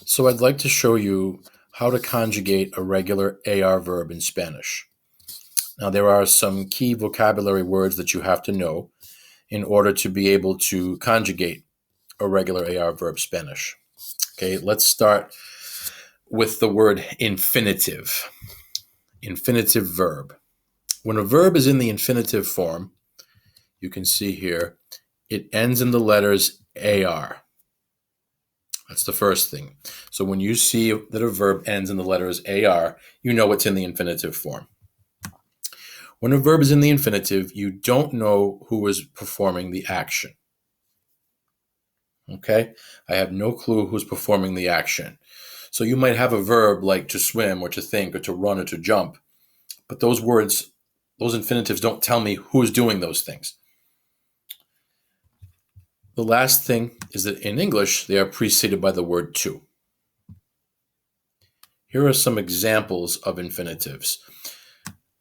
So I'd like to show you how to conjugate a regular AR verb in Spanish. Now, there are some key vocabulary words that you have to know in order to be able to conjugate a regular AR verb Spanish. Okay, let's start with the word infinitive. Infinitive verb. When a verb is in the infinitive form, you can see here, it ends in the letters AR. That's the first thing. So when you see that a verb ends in the letters AR, you know it's in the infinitive form. When a verb is in the infinitive, you don't know who is performing the action. Okay? I have no clue who's performing the action. So you might have a verb like to swim or to think or to run or to jump, but those words, those infinitives don't tell me who's doing those things. The last thing is that in English, they are preceded by the word to. Here are some examples of infinitives.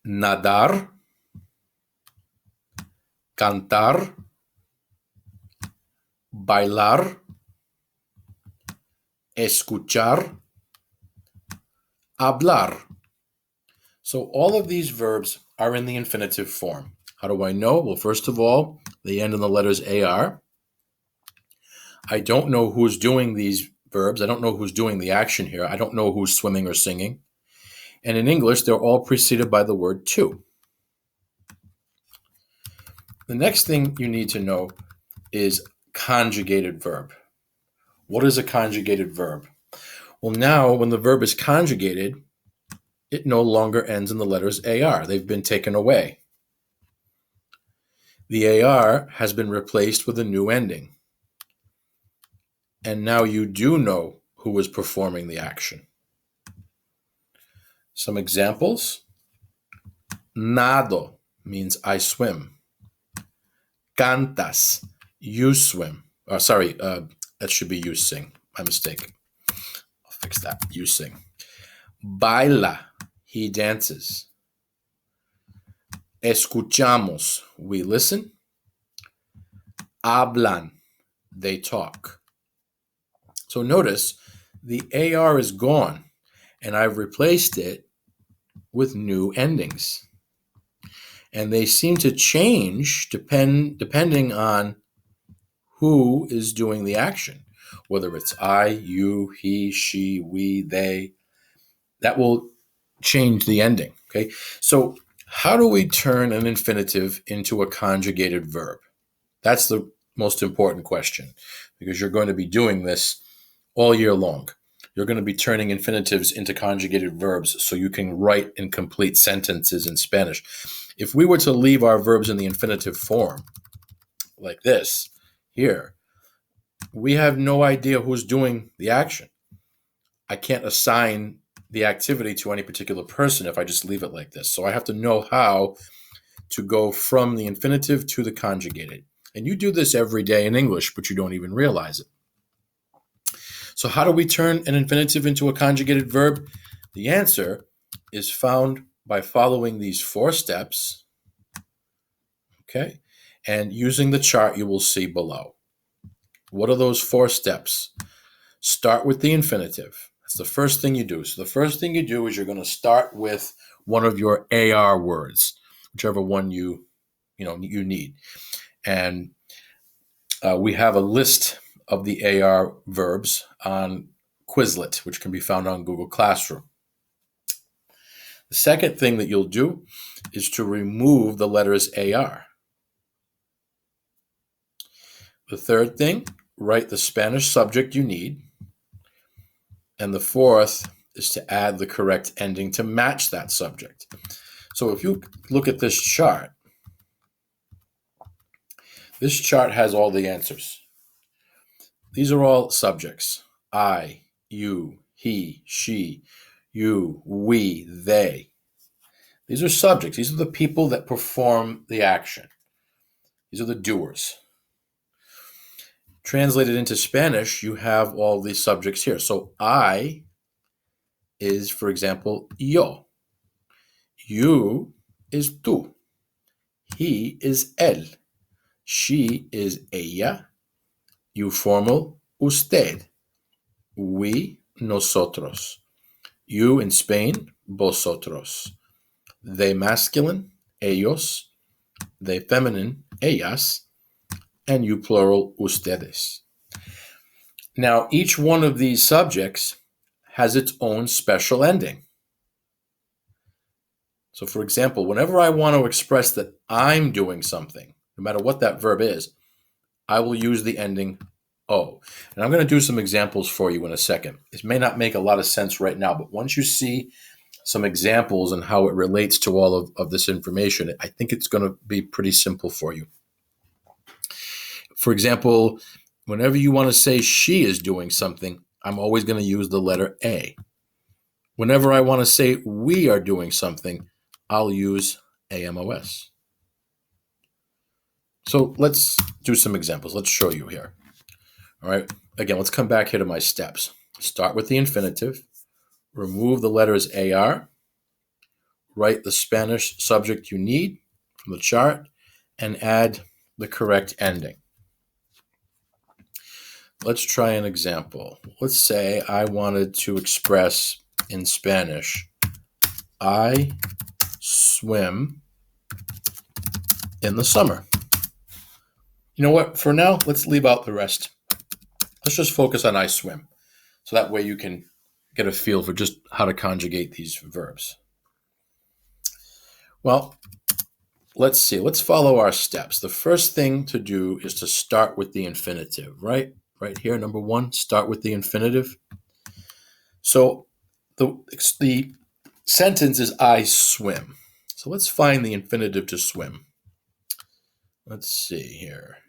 Nadar, cantar, bailar, escuchar, hablar. So all of these verbs are in the infinitive form. How do I know? Well, first of all, they end in the letters AR. I don't know who's doing these verbs. I don't know who's doing the action here. I don't know who's swimming or singing. And in English, they're all preceded by the word to. The next thing you need to know is conjugated verb. What is a conjugated verb? Well, now when the verb is conjugated, it no longer ends in the letters AR. They've been taken away. The AR has been replaced with a new ending. And now you do know who is performing the action. Some examples. Nado means I swim. Cantas, you swim. That should be you sing. My mistake. I'll fix that. You sing. Baila, he dances. Escuchamos, we listen. Hablan, they talk. So notice the AR is gone, and I've replaced it with new endings. And they seem to change depending on who is doing the action, whether it's I, you, he, she, we, they. That will change the ending. Okay, so how do we turn an infinitive into a conjugated verb? That's the most important question, because you're going to be doing this all year long. You're going to be turning infinitives into conjugated verbs so you can write and complete sentences in Spanish. If we were to leave our verbs in the infinitive form, like this, here, we have no idea who's doing the action. I can't assign the activity to any particular person if I just leave it like this. So I have to know how to go from the infinitive to the conjugated. And you do this every day in English, but you don't even realize it. So how do we turn an infinitive into a conjugated verb? The answer is found by following these 4 steps, okay, and using the chart you will see below. What are those 4 steps? Start with the infinitive. That's the first thing you do. So the first thing you do is you're going to start with one of your AR words, whichever one you need. And we have a list of the AR verbs on Quizlet, which can be found on Google Classroom. The second thing that you'll do is to remove the letters AR. The third thing, write the Spanish subject you need. And the fourth is to add the correct ending to match that subject. So if you look at this chart has all the answers. These are all subjects. I, you, he, she, you, we, they. These are subjects. These are the people that perform the action. These are the doers. Translated into Spanish, you have all these subjects here. So I is, for example, yo. You is tú. He is él. She is ella. You formal, usted. We nosotros. You in Spain, vosotros. They masculine, ellos. They feminine, ellas. And you plural, ustedes. Now, each one of these subjects has its own special ending. So, for example, whenever I want to express that I'm doing something, no matter what that verb is, I will use the ending O. And I'm going to do some examples for you in a second. This may not make a lot of sense right now, but once you see some examples and how it relates to all of this information, I think it's going to be pretty simple for you. For example, whenever you want to say she is doing something, I'm always going to use the letter A. Whenever I want to say we are doing something, I'll use AMOS. So let's do some examples. Let's show you here. All right. Again, let's come back here to my steps. Start with the infinitive. Remove the letters AR. Write the Spanish subject you need from the chart and add the correct ending. Let's try an example. Let's say I wanted to express in Spanish, I swim in the summer. You know what? For now, let's leave out the rest. Let's just focus on I swim. So that way you can get a feel for just how to conjugate these verbs. Well, let's see. Let's follow our steps. The first thing to do is to start with the infinitive, right? Right here, number one, start with the infinitive. So the sentence is I swim. So let's find the infinitive to swim. Let's see here.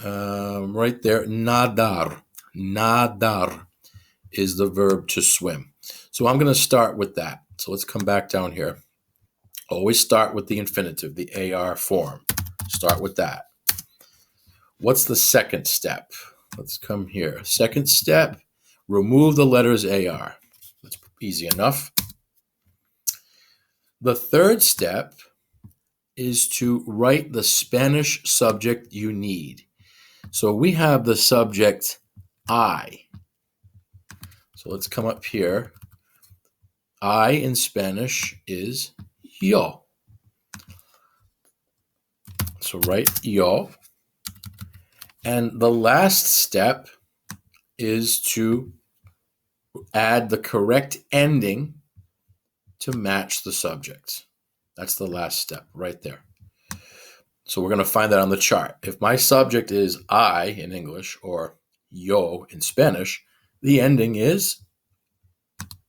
Right there, nadar. Nadar is the verb to swim. So I'm going to start with that. So let's come back down here. Always start with the infinitive, the AR form. Start with that. What's the second step? Let's come here. Second step, remove the letters AR. That's easy enough. The third step is to write the Spanish subject you need. So we have the subject I. So let's come up here. I in Spanish is yo. So write yo. And the last step is to add the correct ending to match the subject. That's the last step right there. So we're going to find that on the chart. If my subject is I in English or yo in Spanish, the ending is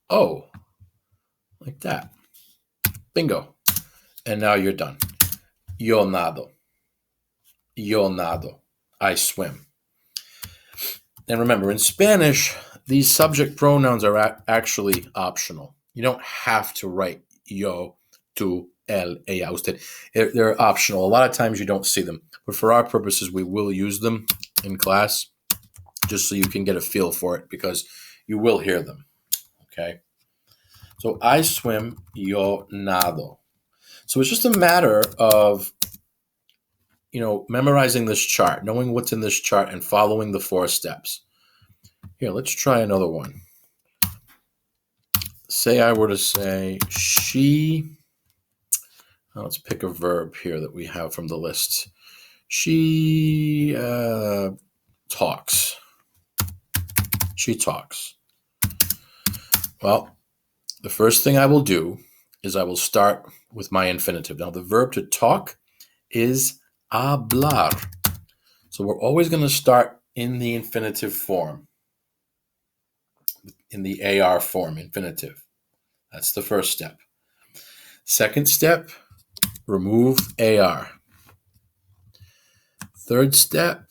O, like that. Bingo. And now you're done. Yo nado. Yo nado. I swim. And remember, in Spanish, these subject pronouns are actually optional. You don't have to write yo, tú, él, ella, usted. They're optional. A lot of times you don't see them. But for our purposes, we will use them in class just so you can get a feel for it because you will hear them. Okay? So I swim, yo nado. So it's just a matter of memorizing this chart, knowing what's in this chart and following the 4 steps. Here, let's try another one. Say I were to say she, let's pick a verb here that we have from the list. She talks. She talks. Well, the first thing I will do is I will start with my infinitive. Now, the verb to talk is hablar. So we're always going to start in the infinitive form, in the AR form, infinitive. That's the first step. Second step, remove AR. Third step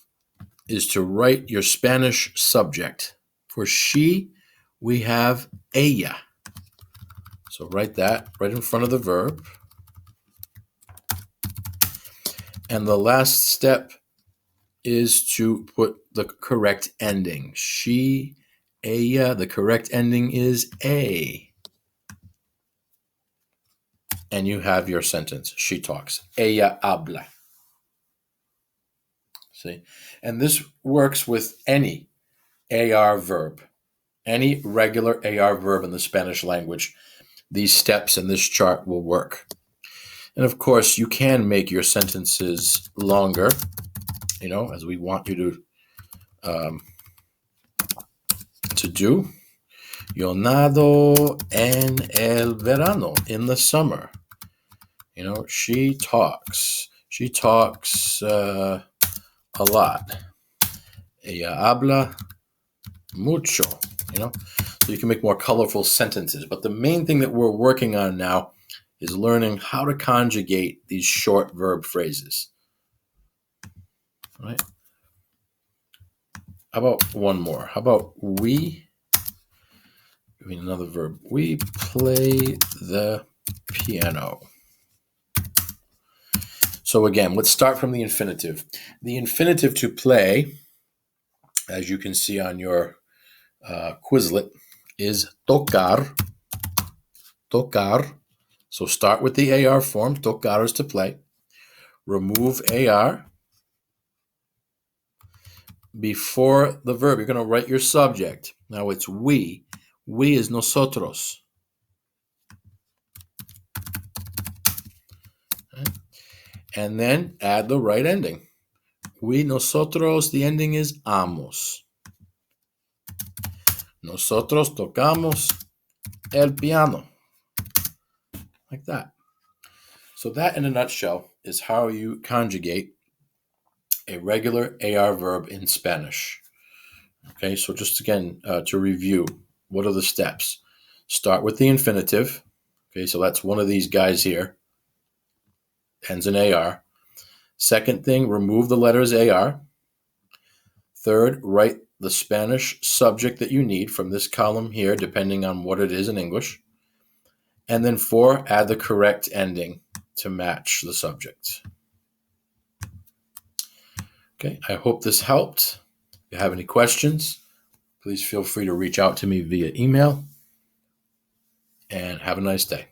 is to write your Spanish subject. For she, we have ella. So write that right in front of the verb. And the last step is to put the correct ending. She, ella, the correct ending is A. And you have your sentence. She talks. Ella habla. See? And this works with any AR verb. any regular AR verb in the Spanish language, these steps in this chart will work. And of course, you can make your sentences longer, as we want you to do. Yo nado en el verano, in the summer. She talks. She talks a lot. Ella habla mucho. So you can make more colorful sentences. But the main thing that we're working on now is learning how to conjugate these short verb phrases. All right. How about one more? How about we? I mean, another verb. We play the piano. So again, let's start from the infinitive. The infinitive to play, as you can see on your Quizlet, is tocar. Tocar. So start with the AR form. Tocar is to play. Remove AR. Before the verb, you're going to write your subject. Now it's we. We is nosotros. Okay. And then add the right ending. We, nosotros, the ending is amos. Nosotros tocamos el piano. Like that. So that, in a nutshell, is how you conjugate a regular AR verb in Spanish. Okay, so just again, to review, what are the steps? Start with the infinitive. Okay, so that's one of these guys here. Ends in AR. Second thing, remove the letters AR. Third, write the Spanish subject that you need from this column here, depending on what it is in English. And then 4, add the correct ending to match the subject. Okay, I hope this helped. If you have any questions, please feel free to reach out to me via email. And have a nice day.